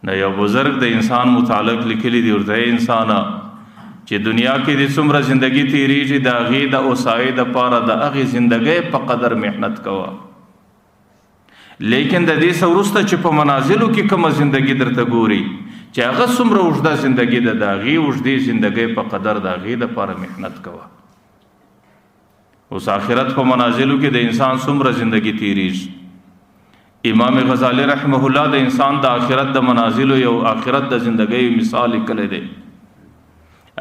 نو یو بزرګ د انسان متعلق لیکلی دی ورته انسانا چې دنیا کې د څومره زندگی تیریږي د هغې د اوسایې دپاره د هغې زندګۍ په قدر محنت کوه، لیکن د دې څه وروسته چې په منازلو کې کومه زندگی درته ګوري چې هغه څومره اوږده زندگی ده د هغې اوږدې زندګۍ په قدر د هغې دپاره محنت کوه. اوس آخرت په منازلو کې د انسان څومره زندگی تیریږي. امام غزالی رحمه الله د انسان د آخرت د منازلو یو آخرت د زندګۍ مثال لیکلی دی.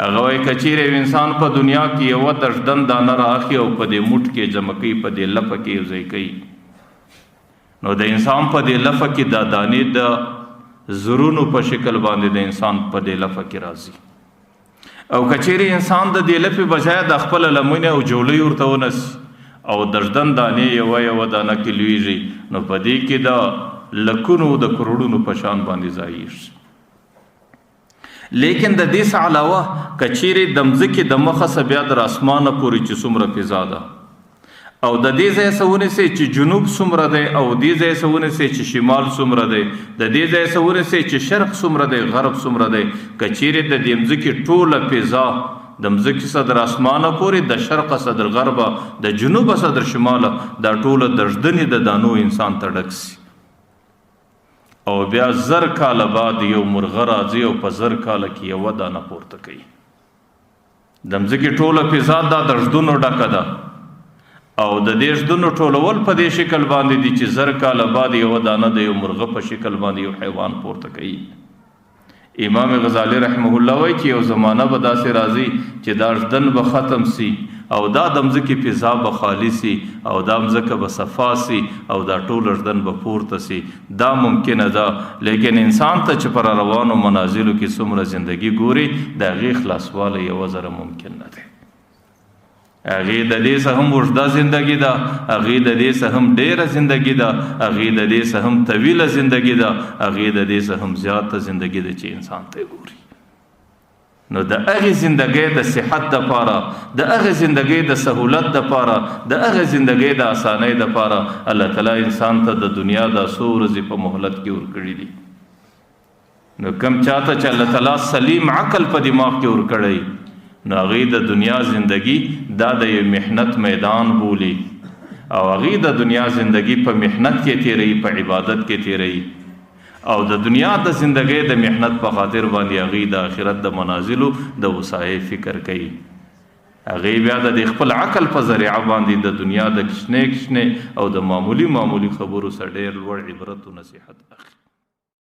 هغه وایي که چیرې انسان په دنیا کې یوه دشدن دانه رااخلي او په دې موټ کې جمع کوي، په دې لپه کې یو ځای کوي، نو د انسان په دې لپه کې دا دانې د زرونو په شکل باندې د انسان په دې لپه کې راځي. او که چیرې انسان د دې لپې بجای د خپله لمنې او جولۍ ورته ونسي او دشدن دانې یوه دانه کې لویږي، نو په دې کې د لکونو د کروڑونو په شان باندې ځایږي. لیکن د دې څخه علاوه که چیرې د مځکې د مخه څخه بیا در اسمانه پورې چې څومره فضا ده او د دې ځای څخه ونیسئ چې جنوب څومره دی او دې ځای څخه ونیسئ چې شمال څومره دی، د دې ځای څخه ونیسئ چې شرق څومره دی غرب څومره دی، که چیرې د دې مځکې ټوله فضا د مځکې څخه در اسمانه پورې د شرقه څخه در غربه د جنوبه څخه در شماله دا ټوله دشدنې د دانو انسان ته ډک سي او بیا زر کاله بعد یو مرغه راځي او په زر کاله کې یوه دانه پورته کوي. د مځکې ټوله فضا دا د ژدونو ډکه ده او د دې ژدونو ټولول په دې شکل باندې دي چې زر کاله بعد یوه دانه د یو مرغه په شکل باندې یو حیوان پورته کوي. امام غزالی رحمه الله وایي چې یو زمانه به داسې راځي چې دا ژدن به ختم سي او دا د مځکې فضا به خالي سي او دا مځکه به صفا سي او دا ټول ژدن به پورته سي. دا ممکنه ده، لیکن انسان ته چې پر روانو منازلو کې څومره زندگی ګوري د هغې خلاصوالی یوه ذره ممکن نه دی. هغې د دې څه هم اوږده زندگی ده، هغې د دې څه هم ډیره زندگی ده، هغې د دې څه هم طویله زندگی ده، هغې د دې څه هم زیاته زندگی ده چې انسان ته ګوري. نو د هغې زندګۍ د صحت دپاره، د هغې زندګۍ د سهولت دپاره، د هغې زندګۍ د اسانۍ دپاره الله تعالی انسان ته د دنیا دا څو ورځې په مهلت کې ورکړي دي. نو کم چاته چې الله تعالی سلیم عقل په دماغ کې ورکړی، نو هغې د دنیا زندگی دا د یو محنت میدان بولی او هغې د دنیا زندگی په محنت کې تیروي، په عبادت کې تیروي او د دنیا د زندګۍ د محنت په خاطر باندې هغې د آخرت د منازلو د وسایې فکر کوي. هغې بیا د خپل عقل په ذریعه باندې د دنیا د کشنې او د معمولی خبرو سره ډېر لوړ عبرت و نصیحت اخلي.